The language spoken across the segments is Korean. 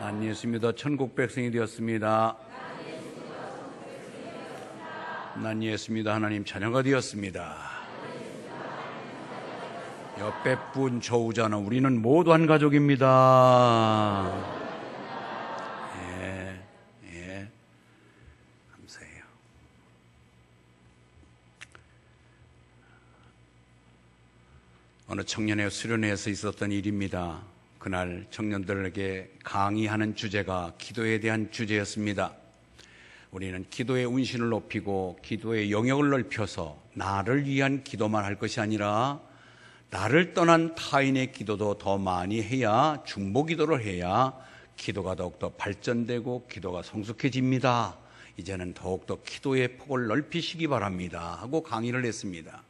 난 예수 믿어 천국 백성이 되었습니다. 난 예수 믿어 하나님 자녀가 되었습니다. 옆에 분 저우자는 우리는 모두 한 가족입니다. 감사해요. 어느 청년회 수련회에서 있었던 일입니다. 그날 청년들에게 강의하는 주제가 기도에 대한 주제였습니다. 우리는 기도의 운신을 높이고 기도의 영역을 넓혀서 나를 위한 기도만 할 것이 아니라 나를 떠난 타인의 기도도 더 많이 해야, 중보 기도를 해야 기도가 더욱더 발전되고 기도가 성숙해집니다. 이제는 더욱더 기도의 폭을 넓히시기 바랍니다 하고 강의를 했습니다.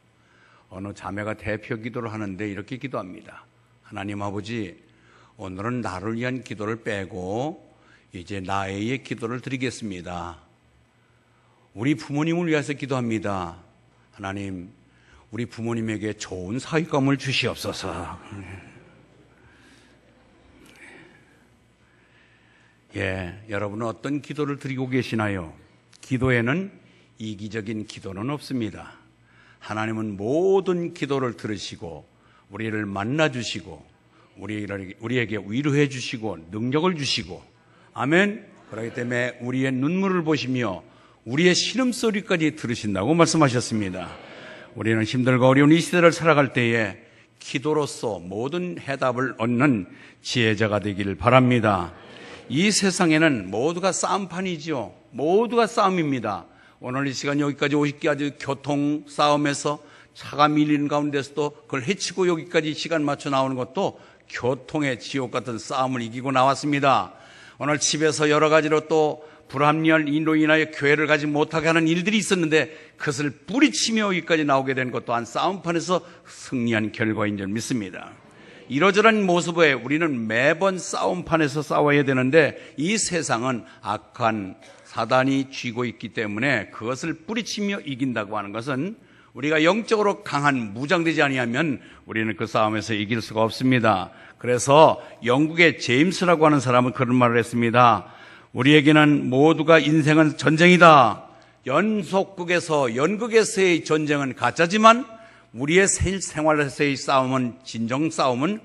어느 자매가 대표 기도를 하는데 이렇게 기도합니다. 하나님 아버지, 오늘은 나를 위한 기도를 빼고 이제 나의 기도를 드리겠습니다. 우리 부모님을 위해서 기도합니다. 하나님, 우리 부모님에게 좋은 사위감을 주시옵소서. 여러분은 어떤 기도를 드리고 계시나요? 기도에는 이기적인 기도는 없습니다. 하나님은 모든 기도를 들으시고 우리를 만나주시고 우리에게 위로해 주시고 능력을 주시고, 아멘. 그렇기 때문에 우리의 눈물을 보시며 우리의 신음소리까지 들으신다고 말씀하셨습니다. 우리는 힘들고 어려운 이 시대를 살아갈 때에 기도로서 모든 해답을 얻는 지혜자가 되기를 바랍니다. 이 세상에는 모두가 싸움판이죠. 모두가 싸움입니다. 오늘 이 시간 여기까지 오시기까지 교통 싸움에서 차가 밀리는 가운데서도 그걸 헤치고 여기까지 시간 맞춰 나오는 것도 교통의 지옥 같은 싸움을 이기고 나왔습니다. 오늘 집에서 여러 가지로 또 불합리한 일로 인하여 교회를 가지 못하게 하는 일들이 있었는데 그것을 뿌리치며 여기까지 나오게 된 것 또한 싸움판에서 승리한 결과인 줄 믿습니다. 이러저러한 모습에 우리는 매번 싸움판에서 싸워야 되는데 이 세상은 악한 사단이 쥐고 있기 때문에 그것을 뿌리치며 이긴다고 하는 것은 우리가 영적으로 강한 무장되지 아니하면 우리는 그 싸움에서 이길 수가 없습니다. 그래서 영국의 제임스라고 하는 사람은 그런 말을 했습니다. 우리에게는 모두가 인생은 전쟁이다. 연극에서의 전쟁은 가짜지만 우리의 생활에서의 싸움은 진정한 싸움은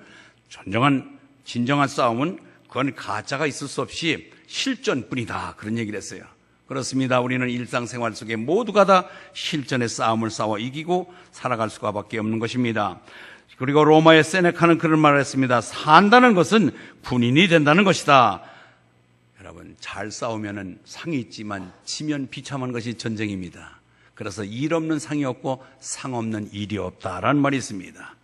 그건 가짜가 있을 수 없이 실전뿐이다. 그런 얘기를 했어요. 그렇습니다. 우리는 일상생활 속에 모두가 다 실전의 싸움을 싸워 이기고 살아갈 수밖에 없는 것입니다. 그리고 로마의 세네카는 그런 말을 했습니다. 산다는 것은 군인이 된다는 것이다. 여러분, 잘 싸우면은 상이 있지만 지면 비참한 것이 전쟁입니다. 그래서 일 없는 상이 없고 상 없는 일이 없다라는 말이 있습니다.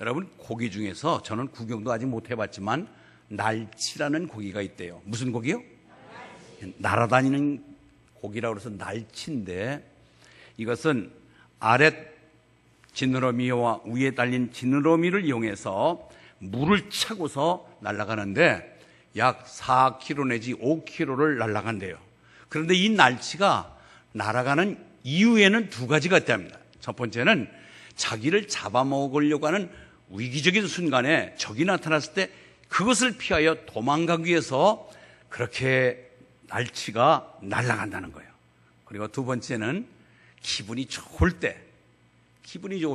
여러분, 고기 중에서 저는 구경도 아직 못 해봤지만 날치라는 고기가 있대요. 무슨 고기요? 날아다니는 고기라고 해서 날치인데, 이것은 아랫 지느러미와 위에 달린 지느러미를 이용해서 물을 차고서 날아가는데 약 4km 내지 5km를 날아간대요. 그런데 이 날치가 날아가는 이유에는 두 가지가 있답니다. 첫 번째는 자기를 잡아먹으려고 하는 위기적인 순간에 적이 나타났을 때 그것을 피하여 도망가기 위해서 그렇게 날치가 날아간다는 거예요. 그리고 두 번째는 기분이 좋을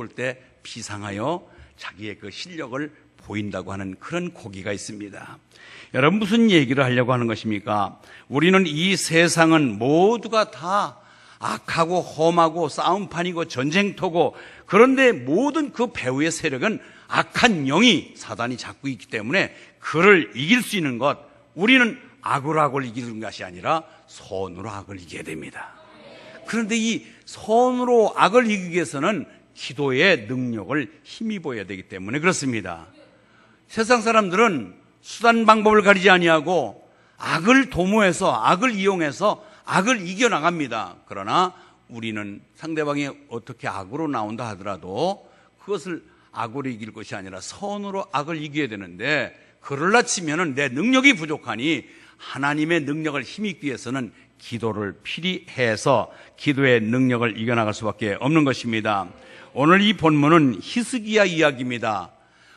때 비상하여 자기의 그 실력을 보인다고 하는 그런 고기가 있습니다. 여러분, 무슨 얘기를 하려고 하는 것입니까? 우리는 이 세상은 모두가 다 악하고 험하고 싸움판이고 전쟁터고, 그런데 모든 그 배후의 세력은 악한 영이 사단이 잡고 있기 때문에 그를 이길 수 있는 것, 우리는 악을 이기는 것이 아니라 선으로 악을 이겨야 됩니다. 그런데 이 선으로 악을 이기기 위해서는 기도의 능력을 힘입어야 되기 때문에 그렇습니다. 세상 사람들은 수단 방법을 가리지 아니하고 악을 도모해서 악을 이용해서 악을 이겨나갑니다. 그러나 우리는 상대방이 어떻게 악으로 나온다 하더라도 그것을 악으로 이길 것이 아니라 선으로 악을 이겨야 되는데, 그럴라 치면은 내 능력이 부족하니 하나님의 능력을 힘입기 위해서는 기도를 필히 해서 기도의 능력을 이겨나갈 수밖에 없는 것입니다. 오늘 이 본문은 히스기야 이야기입니다.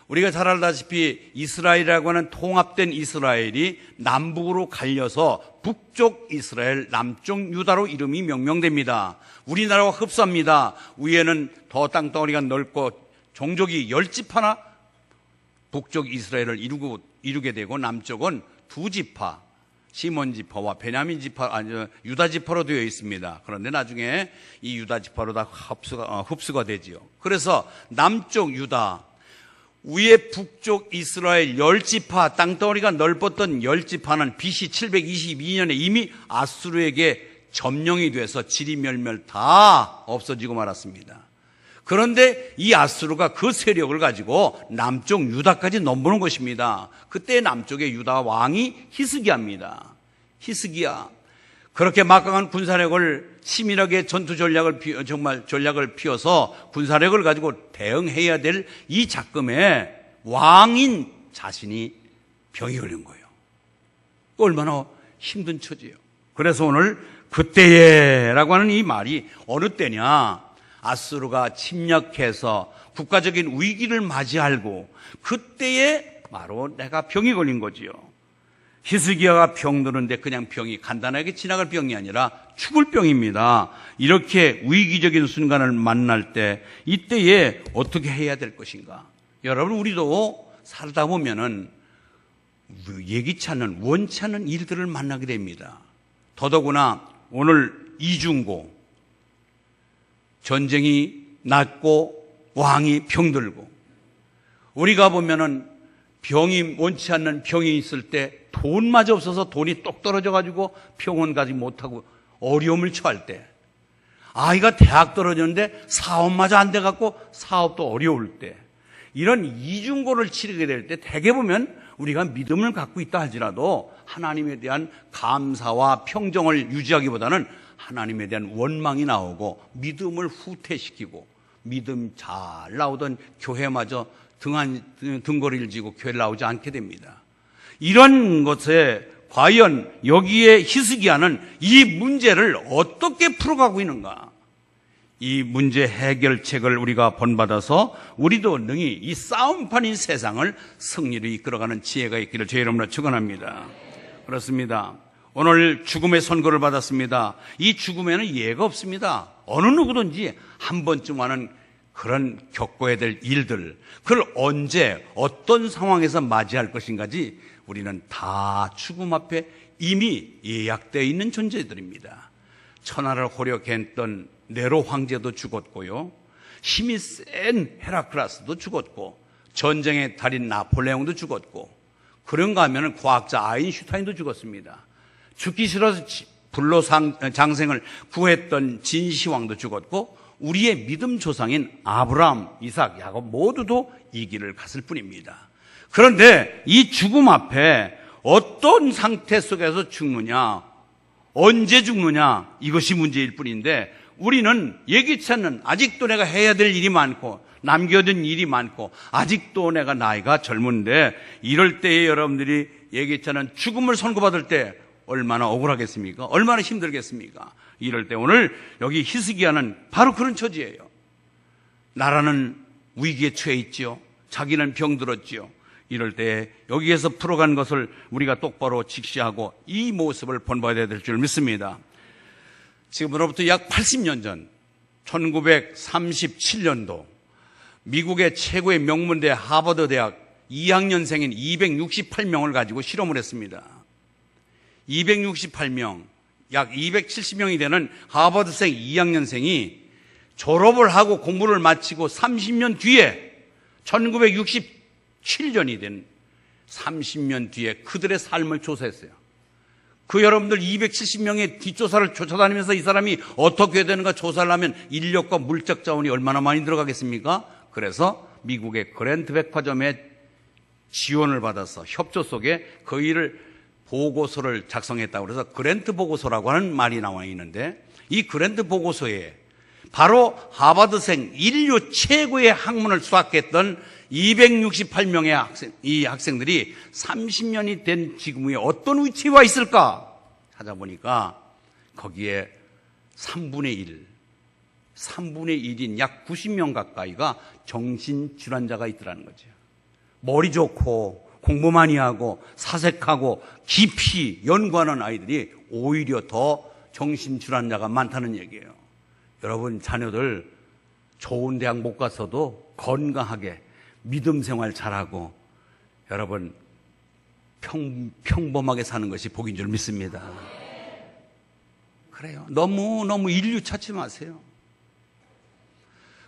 우리가 잘 알다시피 이스라엘이라고 하는 통합된 이스라엘이 남북으로 갈려서 북쪽 이스라엘, 남쪽 유다로 이름이 명명됩니다. 우리나라와 흡사합니다. 위에는 더 땅덩어리가 넓고 종족이 10지파나 북쪽 이스라엘을 이루게 되고, 남쪽은 2지파, 시몬 지파와 베냐민 지파, 유다 지파로 되어 있습니다. 그런데 나중에 이 유다 지파로 다 흡수가 되지요. 그래서 남쪽 유다, 위에 북쪽 이스라엘 10지파, 땅덩어리가 넓었던 10지파는 BC 722년에 이미 아수르에게 점령이 돼서 지리멸멸 다 없어지고 말았습니다. 그런데 이 아수르가 그 세력을 가지고 남쪽 유다까지 넘보는 것입니다. 그때 남쪽의 유다 왕이 히스기야입니다. 히스기야. 그렇게 막강한 군사력을 치밀하게 전투 전략을 피워서 군사력을 가지고 대응해야 될 이 작금에 왕인 자신이 병이 걸린 거예요. 얼마나 힘든 처지예요. 그래서 오늘 그때에라고 하는 이 말이 어느 때냐? 아수르가 침략해서 국가적인 위기를 맞이하고 그때에 바로 내가 병이 걸린 거지요. 히스기야가 병드는데 그냥 병이 간단하게 지나갈 병이 아니라 죽을 병입니다. 이렇게 위기적인 순간을 만날 때 이때에 어떻게 해야 될 것인가? 여러분, 우리도 살다 보면은 예기치 않는, 원치 않는 일들을 만나게 됩니다. 더더구나 오늘 이중고, 전쟁이 났고 왕이 병들고, 우리가 보면은 병이, 원치 않는 병이 있을 때 돈마저 없어서 돈이 똑 떨어져가지고 병원 가지 못하고 어려움을 처할 때, 아이가 대학 떨어졌는데 사업마저 안 돼갖고 사업도 어려울 때, 이런 이중고를 치르게 될 때 대개 보면 우리가 믿음을 갖고 있다 할지라도 하나님에 대한 감사와 평정을 유지하기보다는 하나님에 대한 원망이 나오고 믿음을 후퇴시키고, 믿음 잘 나오던 교회마저 등거리를 지고 교회를 나오지 않게 됩니다. 이런 것에 과연 여기에 히스기야는 이 문제를 어떻게 풀어가고 있는가? 이 문제 해결책을 우리가 본받아서 우리도 능히 이 싸움판인 세상을 승리로 이끌어가는 지혜가 있기를 주의 이름으로 축원합니다. 그렇습니다. 오늘 죽음의 선고를 받았습니다. 이 죽음에는 예가 없습니다. 어느 누구든지 한 번쯤 하는 그런 겪어야 될 일들, 그걸 언제 어떤 상황에서 맞이할 것인가지 우리는 다 죽음 앞에 이미 예약되어 있는 존재들입니다. 천하를 호력했던 네로 황제도 죽었고요, 힘이 센 헤라클라스도 죽었고, 전쟁의 달인 나폴레옹도 죽었고, 그런가 하면 과학자 아인슈타인도 죽었습니다. 죽기 싫어서 불로 장생을 구했던 진시황도 죽었고, 우리의 믿음 조상인 아브라함, 이삭, 야곱 모두도 이 길을 갔을 뿐입니다. 그런데 이 죽음 앞에 어떤 상태 속에서 죽느냐, 언제 죽느냐, 이것이 문제일 뿐인데, 우리는 예기치 않는, 아직도 내가 해야 될 일이 많고 남겨둔 일이 많고 아직도 내가 나이가 젊은데, 이럴 때에 여러분들이 예기치 않은 죽음을 선고받을 때 얼마나 억울하겠습니까? 얼마나 힘들겠습니까? 이럴 때 오늘 여기 히스기야는 바로 그런 처지예요. 나라는 위기에 처해 있지요. 자기는 병들었지요. 이럴 때 여기에서 풀어간 것을 우리가 똑바로 직시하고 이 모습을 본받아야 될 줄 믿습니다. 지금으로부터 약 80년 전 1937년도 미국의 최고의 명문대 하버드 대학 2학년생인 268명을 가지고 실험을 했습니다. 268명, 약 270명이 되는 하버드생 2학년생이 졸업을 하고 공부를 마치고 30년 뒤에 1967년이 된 30년 뒤에 그들의 삶을 조사했어요. 그 여러분들 270명의 뒷조사를 쫓아다니면서 이 사람이 어떻게 되는가 조사를 하면 인력과 물적 자원이 얼마나 많이 들어가겠습니까? 그래서 미국의 그랜트 백화점에 지원을 받아서 협조 속에 그 일을 보고서를 작성했다고 그래서 그랜트 보고서라고 하는 말이 나와 있는데, 이 그랜트 보고서에 바로 하버드생 인류 최고의 학문을 수학했던 268명의 이 학생들이 30년이 된 지금 후에 어떤 위치에 와 있을까 찾아보니까 거기에 3분의 1인 약 90명 가까이가 정신질환자가 있더라는 거죠. 머리 좋고 공부 많이 하고 사색하고 깊이 연구하는 아이들이 오히려 더 정신질환자가 많다는 얘기예요. 여러분 자녀들 좋은 대학 못 갔어도 건강하게 믿음 생활 잘하고 여러분 평범하게 사는 것이 복인 줄 믿습니다. 그래요. 너무 인류 찾지 마세요.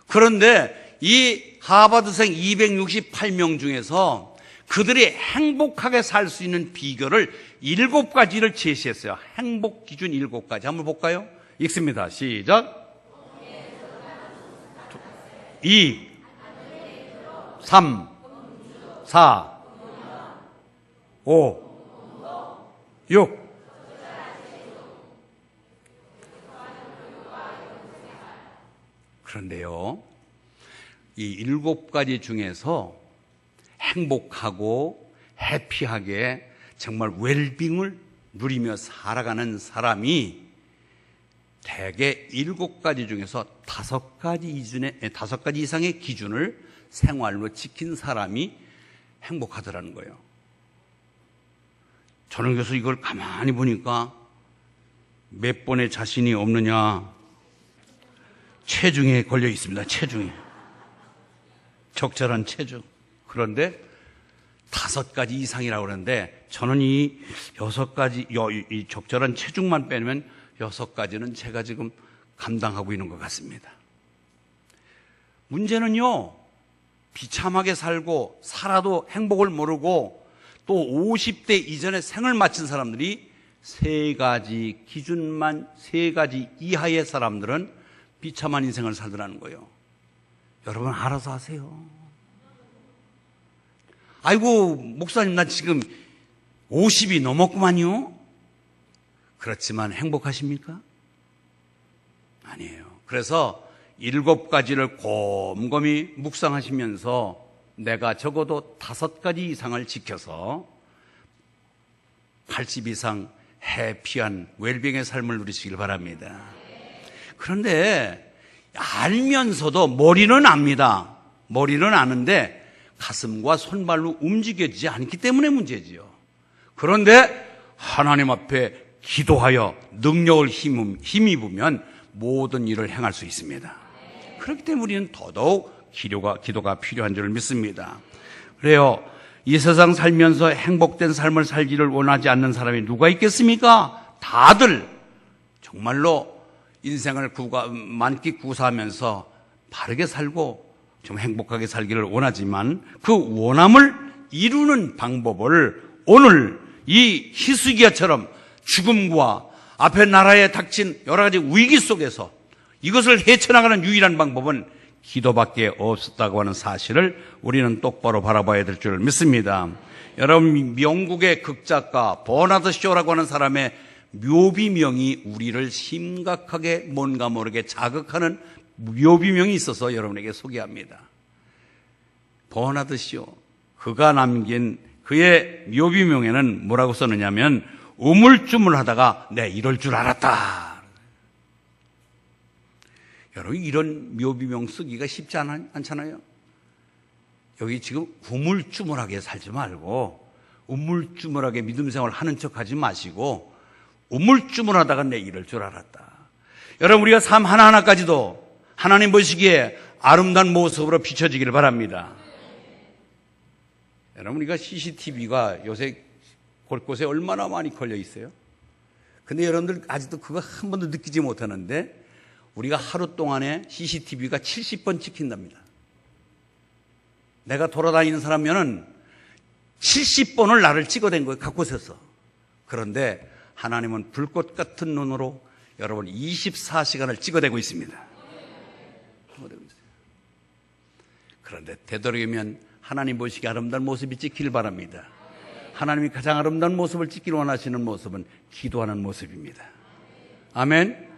그런데 이 하버드생 268명 중에서 그들이 행복하게 살 수 있는 비결을 7가지를 제시했어요. 행복 기준 7가지. 한번 볼까요? 읽습니다. 시작. 2, 3, 4, 5, 6. 그런데요, 이 7가지 중에서 행복하고 해피하게 정말 웰빙을 누리며 살아가는 사람이 대개 7가지 중에서 5가지 이상의 기준을 생활로 지킨 사람이 행복하더라는 거예요. 저는 그래서 이걸 가만히 보니까 몇 번의 자신이 없느냐, 체중에 걸려 있습니다. 체중에. 적절한 체중. 그런데 5가지 이상이라고 그러는데 저는 이 6가지, 이 적절한 체중만 빼면 6가지는 제가 지금 감당하고 있는 것 같습니다. 문제는요, 비참하게 살고 살아도 행복을 모르고 또 50대 이전에 생을 마친 사람들이 3가지 기준만, 3가지 이하의 사람들은 비참한 인생을 살더라는 거예요. 여러분 알아서 하세요. 아이고 목사님 나 지금 50이 넘었구만요. 그렇지만 행복하십니까? 아니에요. 그래서 7가지를 곰곰이 묵상하시면서 내가 적어도 5가지 이상을 지켜서 80 이상 해피한 웰빙의 삶을 누리시길 바랍니다. 그런데 알면서도 머리는 압니다. 머리는 아는데 가슴과 손발로 움직여지지 않기 때문에 문제지요. 그런데 하나님 앞에 기도하여 능력을 힘입으면 모든 일을 행할 수 있습니다. 그렇기 때문에 우리는 더더욱 기도가 필요한 줄 믿습니다. 그래요. 이 세상 살면서 행복된 삶을 살기를 원하지 않는 사람이 누가 있겠습니까? 다들 정말로 인생을 만끽 구사하면서 바르게 살고 좀 행복하게 살기를 원하지만 그 원함을 이루는 방법을 오늘 이 히스기야처럼 죽음과 앞에 나라에 닥친 여러 가지 위기 속에서 이것을 헤쳐나가는 유일한 방법은 기도밖에 없었다고 하는 사실을 우리는 똑바로 바라봐야 될 줄 믿습니다. 여러분, 영국의 극작가 버나드 쇼라고 하는 사람의 묘비명이 우리를 심각하게 뭔가 모르게 자극하는 묘비명이 있어서 여러분에게 소개합니다. 버나드 쇼, 그가 남긴 그의 묘비명에는 뭐라고 썼느냐면 우물쭈물하다가 내 이럴 줄 알았다. 여러분 이런 묘비명 쓰기가 쉽지 않잖아요. 여기 지금 우물쭈물하게 살지 말고 우물쭈물하게 믿음 생활 하는 척 하지 마시고 우물쭈물하다가 내 이럴 줄 알았다. 여러분 우리가 삶 하나하나까지도 하나님 보시기에 아름다운 모습으로 비춰지기를 바랍니다. 여러분 우리가 CCTV가 요새 곳곳에 얼마나 많이 걸려 있어요. 근데 여러분들 아직도 그거 한 번도 느끼지 못하는데 우리가 하루 동안에 CCTV가 70번 찍힌답니다. 내가 돌아다니는 사람면은 70번을 나를 찍어댄 거예요. 각곳에서. 그런데 하나님은 불꽃 같은 눈으로 여러분 24시간을 찍어대고 있습니다. 그런데 되도록이면 하나님 보시기에 아름다운 모습이 찍히길 바랍니다. 하나님이 가장 아름다운 모습을 찍기를 원하시는 모습은 기도하는 모습입니다. 아멘.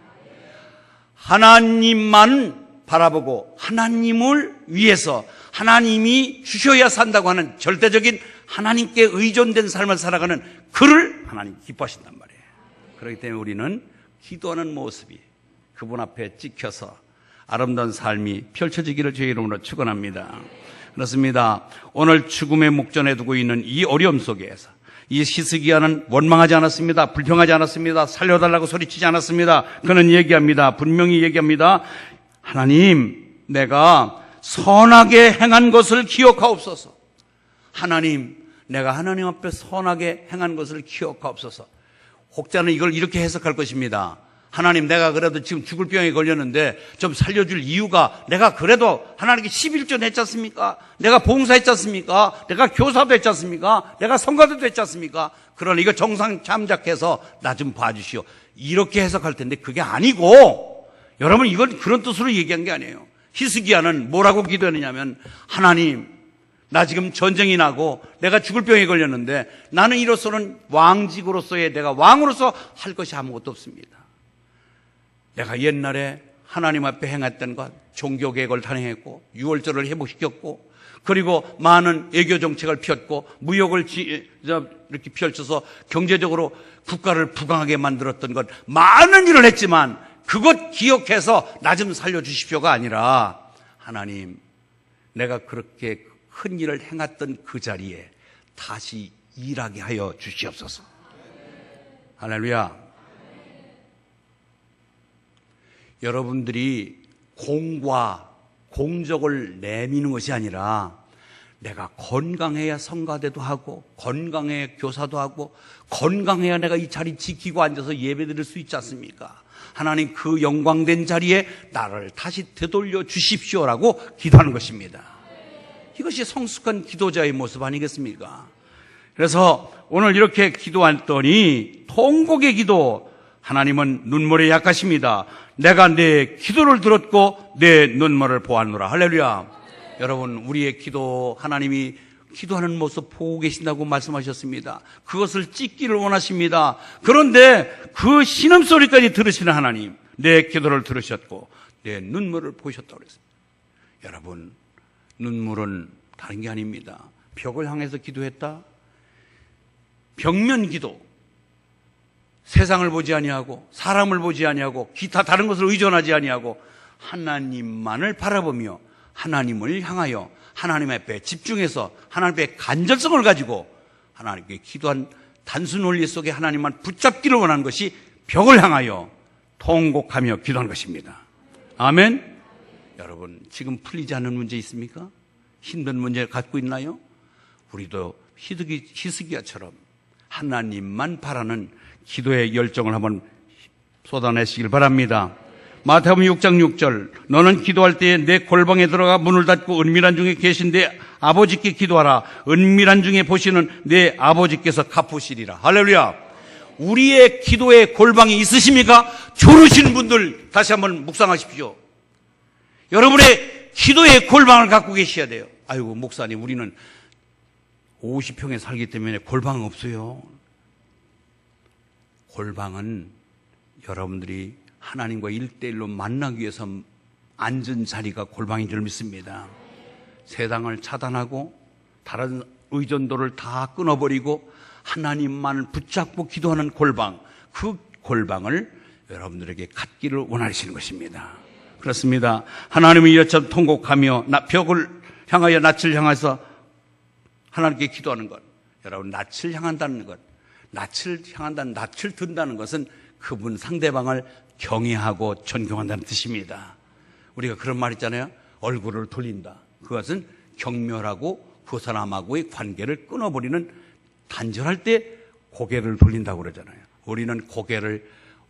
하나님만 바라보고 하나님을 위해서 하나님이 주셔야 산다고 하는 절대적인 하나님께 의존된 삶을 살아가는 그를 하나님 기뻐하신단 말이에요. 그렇기 때문에 우리는 기도하는 모습이 그분 앞에 찍혀서 아름다운 삶이 펼쳐지기를 주의 이름으로 축원합니다. 그렇습니다. 오늘 죽음의 목전에 두고 있는 이 어려움 속에서 이 히스기야는 원망하지 않았습니다. 불평하지 않았습니다. 살려달라고 소리치지 않았습니다. 그는 얘기합니다. 분명히 얘기합니다. 하나님, 내가 선하게 행한 것을 기억하옵소서. 하나님, 내가 하나님 앞에 선하게 행한 것을 기억하옵소서. 혹자는 이걸 이렇게 해석할 것입니다. 하나님, 내가 그래도 지금 죽을 병에 걸렸는데 좀 살려줄 이유가, 내가 그래도 하나님께 11조 냈지 않습니까? 내가 봉사했지 않습니까? 내가 교사도 했지 않습니까? 내가 성가대도 했지 않습니까? 그러니 이거 정상 참작해서 나 좀 봐주시오. 이렇게 해석할 텐데 그게 아니고, 여러분, 이건 그런 뜻으로 얘기한 게 아니에요. 히스기야는 뭐라고 기도했느냐면, 하나님, 나 지금 전쟁이 나고 내가 죽을 병에 걸렸는데 나는 이로서는 왕직으로서의, 내가 왕으로서 할 것이 아무것도 없습니다. 내가 옛날에 하나님 앞에 행했던 것, 종교개혁을 단행했고 유월절을 회복시켰고, 그리고 많은 애교 정책을 폈고 무역을 이렇게 펼쳐서 경제적으로 국가를 부강하게 만들었던 것, 많은 일을 했지만 그것 기억해서 나 좀 살려주십시오가 아니라, 하나님, 내가 그렇게 큰 일을 행했던 그 자리에 다시 일하게 하여 주시옵소서. 할렐루야. 여러분들이 공과 공적을 내미는 것이 아니라, 내가 건강해야 성가대도 하고 건강해야 교사도 하고 건강해야 내가 이 자리 지키고 앉아서 예배드릴 수 있지 않습니까? 하나님, 그 영광된 자리에 나를 다시 되돌려 주십시오라고 기도하는 것입니다. 이것이 성숙한 기도자의 모습 아니겠습니까? 그래서 오늘 이렇게 기도했더니 통곡의 기도, 하나님은 눈물에 약하십니다. 내가 내 기도를 들었고 내 눈물을 보았노라. 할렐루야. 여러분, 우리의 기도, 하나님이 기도하는 모습 보고 계신다고 말씀하셨습니다. 그것을 찍기를 원하십니다. 그런데 그 신음소리까지 들으시는 하나님, 내 기도를 들으셨고 내 눈물을 보셨다고 그랬습니다. 여러분, 눈물은 다른 게 아닙니다. 벽을 향해서 기도했다? 벽면 기도. 세상을 보지 아니하고 사람을 보지 아니하고 기타 다른 것을 의존하지 아니하고 하나님만을 바라보며 하나님을 향하여 하나님 앞에 집중해서 하나님 앞에 간절성을 가지고 하나님께 기도한 단순 원리 속에 하나님만 붙잡기를 원하는 것이 벽을 향하여 통곡하며 기도하는 것입니다. 아멘. 여러분, 지금 풀리지 않는 문제 있습니까? 힘든 문제를 갖고 있나요? 우리도 히스기야처럼 하나님만 바라는 기도의 열정을 한번 쏟아내시길 바랍니다. 마태복음 6장 6절, 너는 기도할 때에 내 골방에 들어가 문을 닫고 은밀한 중에 계신 내 아버지께 기도하라. 은밀한 중에 보시는 내 아버지께서 갚으시리라. 할렐루야. 우리의 기도의 골방이 있으십니까? 졸으신 분들 다시 한번 묵상하십시오. 여러분의 기도의 골방을 갖고 계셔야 돼요. 아이고, 목사님, 우리는 50평에 살기 때문에 골방은 없어요. 골방은 여러분들이 하나님과 1대1로 만나기 위해서 앉은 자리가 골방인 줄 믿습니다. 세상을 차단하고 다른 의존도를 다 끊어버리고 하나님만 붙잡고 기도하는 골방, 그 골방을 여러분들에게 갖기를 원하시는 것입니다. 그렇습니다. 하나님은 이처럼 통곡하며 벽을 향하여 낯을 향해서 하나님께 기도하는 것, 여러분, 낯을 향한다는 것, 낯을 향한다는, 낯을 든다는 것은 그분 상대방을 경외하고 존경한다는 뜻입니다. 우리가 그런 말 있잖아요. 얼굴을 돌린다. 그것은 경멸하고 그 사람하고의 관계를 끊어버리는, 단절할 때 고개를 돌린다고 그러잖아요. 우리는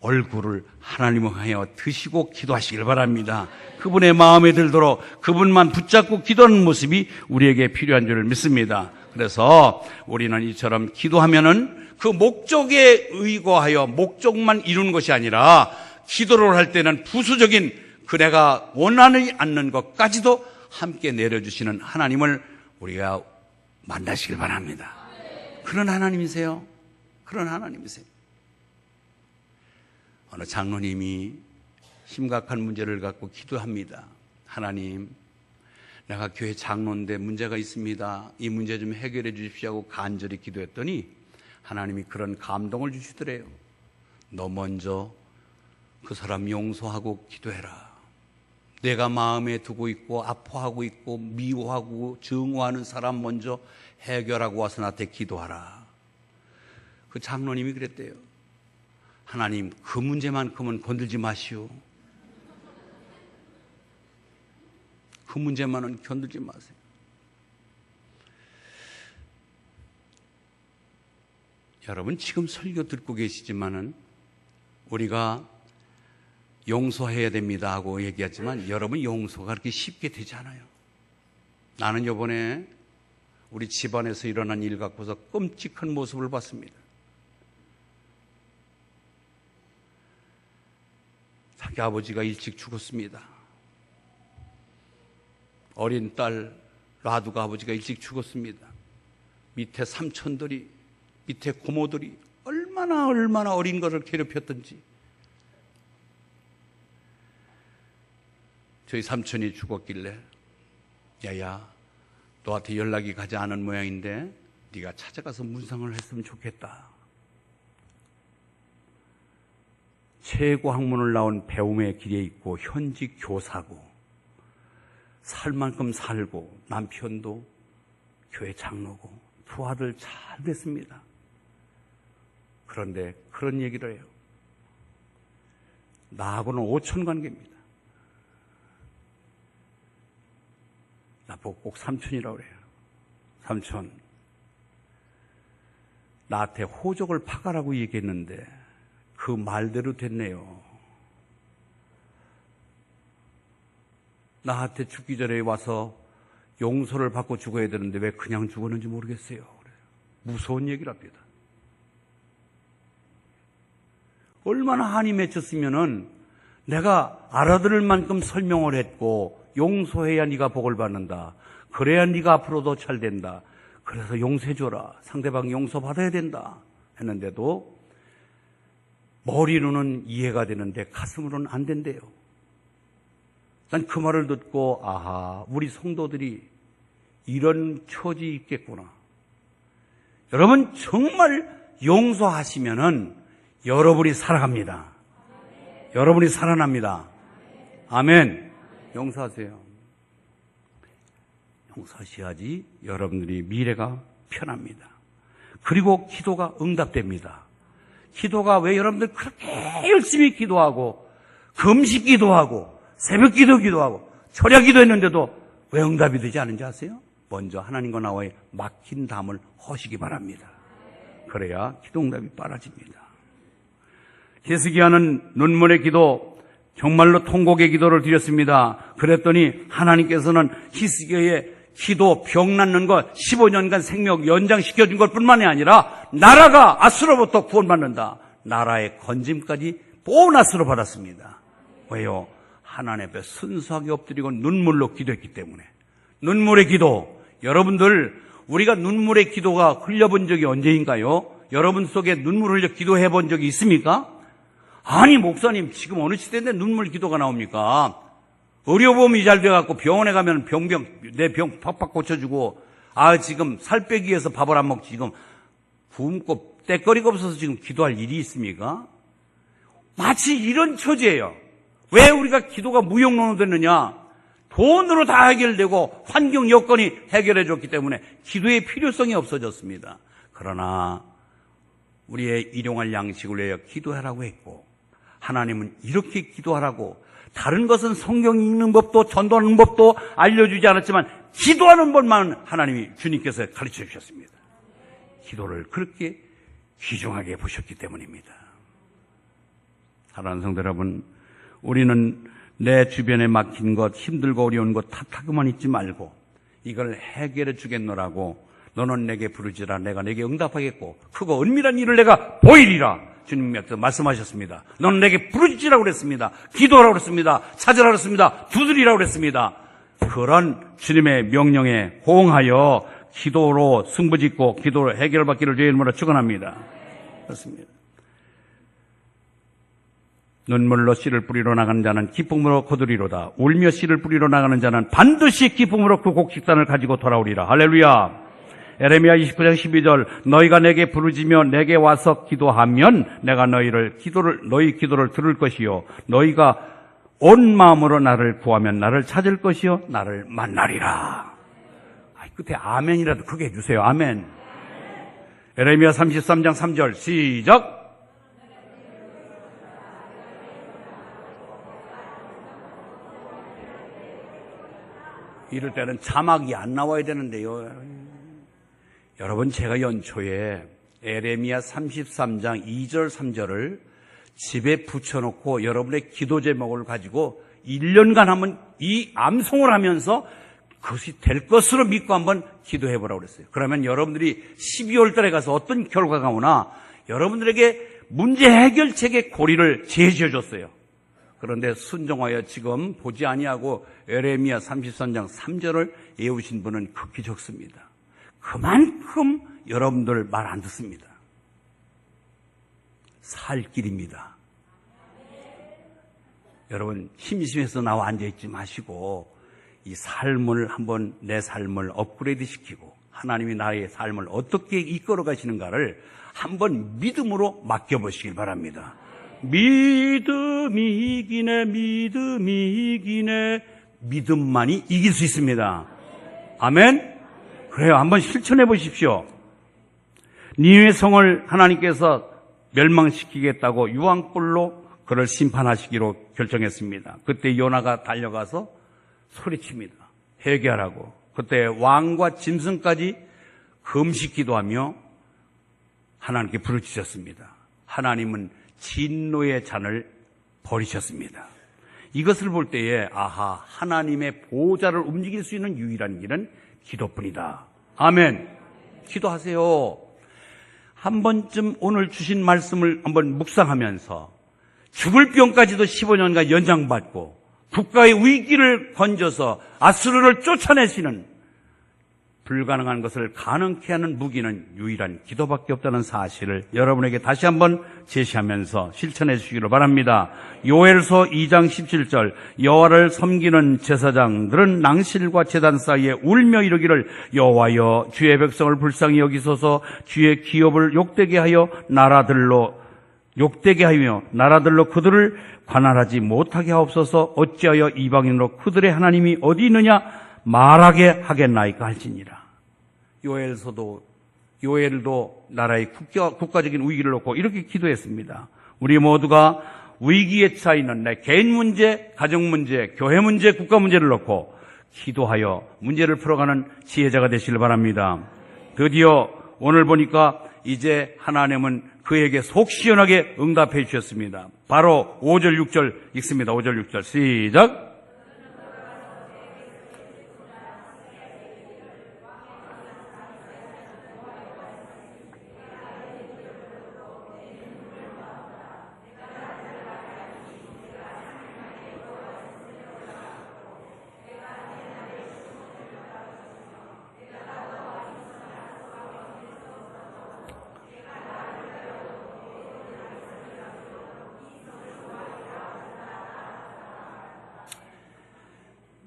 얼굴을 하나님을 향하여 드시고 기도하시길 바랍니다. 그분의 마음에 들도록 그분만 붙잡고 기도하는 모습이 우리에게 필요한 줄을 믿습니다. 그래서 우리는 이처럼 기도하면은 그 목적에 의거하여 목적만 이루는 것이 아니라, 기도를 할 때는 부수적인 내가 원하지 않는 것까지도 함께 내려주시는 하나님을 우리가 만나시길 바랍니다. 그런 하나님이세요. 그런 하나님이세요. 어느 장로님이 심각한 문제를 갖고 기도합니다. 하나님, 내가 교회 장로인데 문제가 있습니다. 이 문제 좀 해결해 주십시오 하고 간절히 기도했더니 하나님이 그런 감동을 주시더래요. 너 먼저 그 사람 용서하고 기도해라. 내가 마음에 두고 있고 아파하고 있고 미워하고 증오하는 사람 먼저 해결하고 와서 나한테 기도하라. 그 장로님이 그랬대요. 하나님, 그 문제만큼은 건들지 마시오. 그 문제만은 건들지 마세요. 여러분, 지금 설교 듣고 계시지만은 우리가 용서해야 됩니다 하고 얘기하지만 여러분, 용서가 그렇게 쉽게 되지 않아요. 나는 이번에 우리 집안에서 일어난 일 갖고서 끔찍한 모습을 봤습니다. 자기 아버지가 일찍 죽었습니다. 어린 딸 라두가 아버지가 일찍 죽었습니다. 밑에 삼촌들이, 밑에 고모들이 얼마나 어린 것을 괴롭혔던지. 저희 삼촌이 죽었길래 야야, 너한테 연락이 가지 않은 모양인데 네가 찾아가서 문상을 했으면 좋겠다. 최고 학문을 나온 배움의 길에 있고 현직 교사고 살 만큼 살고 남편도 교회 장로고 두 아들 잘 됐습니다. 그런데 그런 얘기를 해요. 나하고는 5천 관계입니다. 나보고 꼭 삼촌이라고 그래요. 삼촌, 나한테 호적을 파가라고 얘기했는데 그 말대로 됐네요. 나한테 죽기 전에 와서 용서를 받고 죽어야 되는데 왜 그냥 죽었는지 모르겠어요. 무서운 얘기를 합니다. 얼마나 한이 맺혔으면은 내가 알아들을 만큼 설명을 했고 용서해야 네가 복을 받는다. 그래야 네가 앞으로도 잘 된다. 그래서 용서해줘라. 상대방이 용서받아야 된다. 했는데도 머리로는 이해가 되는데 가슴으로는 안 된대요. 난 그 말을 듣고 아하, 우리 성도들이 이런 처지 있겠구나. 여러분, 정말 용서하시면은 여러분이 살아갑니다. 여러분이 살아납니다. 아멘. 용서하세요. 용서하셔야지 여러분들이 미래가 편합니다. 그리고 기도가 응답됩니다. 기도가 왜 여러분들 그렇게 열심히 기도하고 금식 기도하고 새벽 기도하고 철야 기도했는데도 왜 응답이 되지 않은지 아세요? 먼저 하나님과 나와의 막힌 담을 허시기 바랍니다. 그래야 기도 응답이 빨라집니다. 히스기야는 눈물의 기도, 정말로 통곡의 기도를 드렸습니다. 그랬더니 하나님께서는 히스기야의 기도, 병 낫는 것 15년간 생명 연장시켜준 것뿐만이 아니라 나라가 아수로부터 구원받는다. 나라의 건짐까지 보너스로 받았습니다. 왜요? 하나님 앞에 순수하게 엎드리고 눈물로 기도했기 때문에. 눈물의 기도. 여러분들, 우리가 눈물의 기도가 흘려본 적이 언제인가요? 여러분 속에 눈물 흘려 기도해 본 적이 있습니까? 아니, 목사님, 지금 어느 시대인데 눈물 기도가 나옵니까? 의료보험이 잘 돼갖고 병원에 가면 내 병 팍팍 고쳐주고, 지금 살 빼기 위해서 밥을 안 먹지, 지금 굶고 때거리가 없어서 지금 기도할 일이 있습니까? 마치 이런 처지예요. 왜 우리가 기도가 무용론으로 됐느냐? 돈으로 다 해결되고 환경 여건이 해결해 줬기 때문에 기도의 필요성이 없어졌습니다. 그러나 우리의 일용할 양식을 위하여 기도하라고 했고, 하나님은 이렇게 기도하라고, 다른 것은 성경 읽는 법도 전도하는 법도 알려주지 않았지만 기도하는 법만 하나님이 주님께서 가르쳐 주셨습니다. 기도를 그렇게 귀중하게 보셨기 때문입니다. 사랑하는 성도 여러분, 우리는 내 주변에 막힌 것, 힘들고 어려운 것 탓하고만 있지 말고 이걸 해결해 주겠노라고, 너는 내게 부르지라 내가 내게 응답하겠고 크고 은밀한 일을 내가 보이리라 주님께서 말씀하셨습니다. 너는 내게 부르짖으라고 그랬습니다. 기도하라고 그랬습니다. 찾으라고 그랬습니다. 두드리라고 그랬습니다. 그런 주님의 명령에 호응하여 기도로 승부짓고 기도로 해결받기를 주의 이름으로 축원합니다. 그렇습니다. 눈물로 씨를 뿌리러 나가는 자는 기쁨으로 거두리로다. 울며 씨를 뿌리러 나가는 자는 반드시 기쁨으로 그 곡식단을 가지고 돌아오리라. 할렐루야. 에레미야 29장 12절, 너희가 내게 부르짖며 내게 와서 기도하면 내가 너희 기도를 들을 것이요, 너희가 온 마음으로 나를 구하면 나를 찾을 것이요 나를 만나리라. 끝에 아멘이라도 크게 해주세요. 아멘. 에레미야 33장 3절 시작. 이럴 때는 자막이 안 나와야 되는데요. 여러분, 제가 연초에 에레미야 33장 2절 3절을 집에 붙여놓고 여러분의 기도 제목을 가지고 1년간 한번 이 암송을 하면서 그것이 될 것으로 믿고 한번 기도해 보라고 그랬어요. 그러면 여러분들이 12월 달에 가서 어떤 결과가 오나 여러분들에게 문제 해결책의 고리를 제시해 줬어요. 그런데 순종하여 지금 보지 아니하고 에레미야 33장 3절을 외우신 분은 극히 적습니다. 그만큼 여러분들 말 안 듣습니다. 살 길입니다. 여러분, 심심해서 나와 앉아있지 마시고 이 삶을 한번 내 삶을 업그레이드 시키고 하나님이 나의 삶을 어떻게 이끌어 가시는가를 한번 믿음으로 맡겨보시길 바랍니다. 믿음이 이기네, 믿음이 이기네. 믿음만이 이길 수 있습니다. 아멘? 그래요. 한번 실천해 보십시오. 니느웨 성을 하나님께서 멸망시키겠다고 유황불로 그를 심판하시기로 결정했습니다. 그때 요나가 달려가서 소리칩니다. 회개하라고. 그때 왕과 짐승까지 금식 기도하며 하나님께 부르짖었습니다. 하나님은 진노의 잔을 버리셨습니다. 이것을 볼 때에 아하, 하나님의 보호자를 움직일 수 있는 유일한 길은 기도뿐이다. 아멘. 기도하세요. 한 번쯤 오늘 주신 말씀을 한번 묵상하면서 죽을 병까지도 15년간 연장받고 국가의 위기를 건져서 아수르를 쫓아내시는 불가능한 것을 가능케 하는 무기는 유일한 기도밖에 없다는 사실을 여러분에게 다시 한번 제시하면서 실천해 주시기를 바랍니다. 요엘서 2장 17절 여호와를 섬기는 제사장들은 낭실과 제단 사이에 울며 이르기를 여호와여 주의 백성을 불쌍히 여기소서 주의 기업을 욕되게 하여 나라들로 그들을 관할하지 못하게 하옵소서. 어찌하여 이방인으로 그들의 하나님이 어디 있느냐 말하게 하겠나이까 할지니라. 요엘도 나라의 국가적인 위기를 놓고 이렇게 기도했습니다. 우리 모두가 위기에 처해있는 내 개인 문제, 가정 문제, 교회 문제, 국가 문제를 놓고 기도하여 문제를 풀어가는 지혜자가 되시길 바랍니다. 드디어 오늘 보니까 이제 하나님은 그에게 속 시원하게 응답해 주셨습니다. 바로 5절 6절 읽습니다. 5절 6절 시작.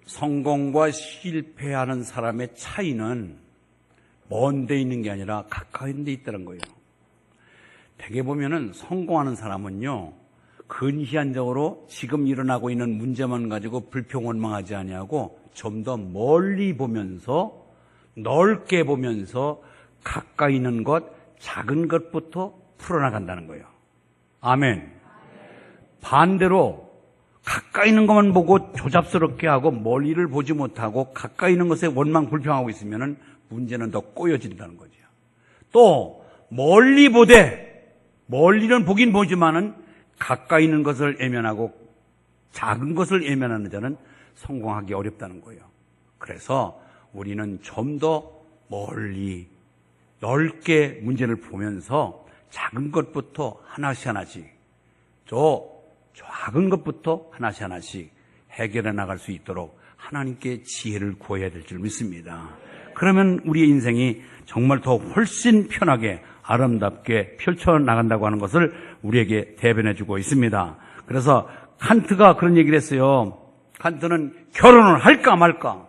성공과 실패하는 사람의 차이는 먼 데 있는 게 아니라 가까이 데 있다는 거예요. 대개 보면은 성공하는 사람은요, 근시안적으로 지금 일어나고 있는 문제만 가지고 불평원망하지 아니하고 좀 더 멀리 보면서 넓게 보면서 가까이 있는 것, 작은 것부터 풀어나간다는 거예요. 아멘. 반대로 가까이 있는 것만 보고 조잡스럽게 하고 멀리를 보지 못하고 가까이 있는 것에 원망 불평하고 있으면 문제는 더 꼬여진다는 거죠. 또 멀리 보되 멀리는 보긴 보지만은 가까이 있는 것을 외면하고 작은 것을 외면하는 자는 성공하기 어렵다는 거예요. 그래서 우리는 좀 더 멀리 넓게 문제를 보면서 작은 것부터 하나씩 작은 것부터 하나씩 해결해 나갈 수 있도록 하나님께 지혜를 구해야 될 줄 믿습니다. 그러면 우리의 인생이 정말 더 훨씬 편하게 아름답게 펼쳐나간다고 하는 것을 우리에게 대변해 주고 있습니다. 그래서 칸트가 그런 얘기를 했어요. 칸트는 결혼을 할까 말까,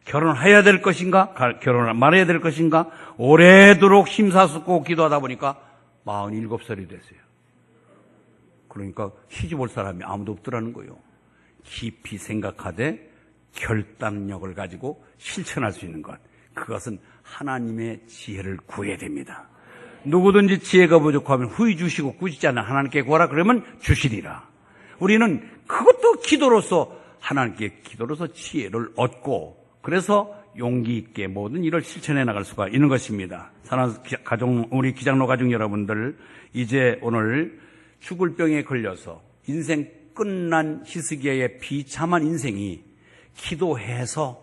결혼을 해야 될 것인가, 결혼을 말아야 될 것인가 오래도록 심사숙고 기도하다 보니까 47살이 됐어요. 그러니까 시집 올 사람이 아무도 없더라는 거예요. 깊이 생각하되 결단력을 가지고 실천할 수 있는 것, 그것은 하나님의 지혜를 구해야 됩니다. 누구든지 지혜가 부족하면 후히 주시고 꾸짖지 않는 하나님께 구하라 그러면 주시리라. 우리는 그것도 기도로서, 하나님께 기도로서 지혜를 얻고, 그래서 용기 있게 모든 일을 실천해 나갈 수가 있는 것입니다. 사랑하는 가족, 우리 기장로 가족 여러분들, 이제 오늘 죽을 병에 걸려서 인생 끝난 히스기야의 비참한 인생이 기도해서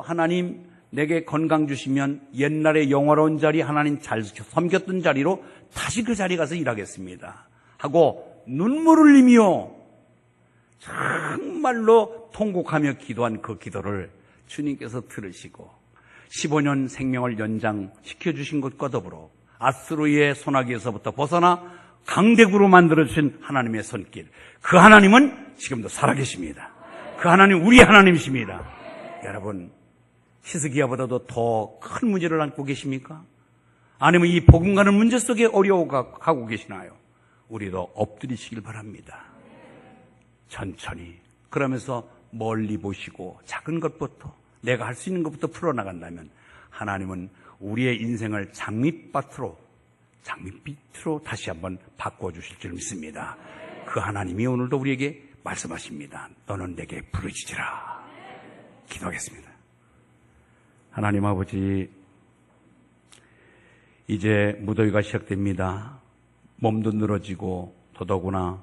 하나님 내게 건강 주시면 옛날에 영화로운 자리, 하나님 잘 섬겼던 자리로 다시 그 자리에 가서 일하겠습니다 하고 눈물을 흘리며 정말로 통곡하며 기도한 그 기도를 주님께서 들으시고 15년 생명을 연장시켜 주신 것과 더불어 아수르의 소나기에서부터 벗어나 강대국으로 만들어주신 하나님의 손길, 그 하나님은 지금도 살아계십니다. 그 하나님 우리 하나님이십니다. 여러분, 히스기야보다도 더 큰 문제를 안고 계십니까? 아니면 이 복음 가는 문제 속에 어려워가고 계시나요? 우리도 엎드리시길 바랍니다. 천천히, 그러면서 멀리 보시고 작은 것부터, 내가 할 수 있는 것부터 풀어나간다면 하나님은 우리의 인생을 장밋빛으로 다시 한번 바꿔주실 줄 믿습니다. 그 하나님이 오늘도 우리에게 말씀하십니다. 너는 내게 부르짖으라. 기도하겠습니다. 하나님 아버지, 이제 무더위가 시작됩니다. 몸도 늘어지고 더더구나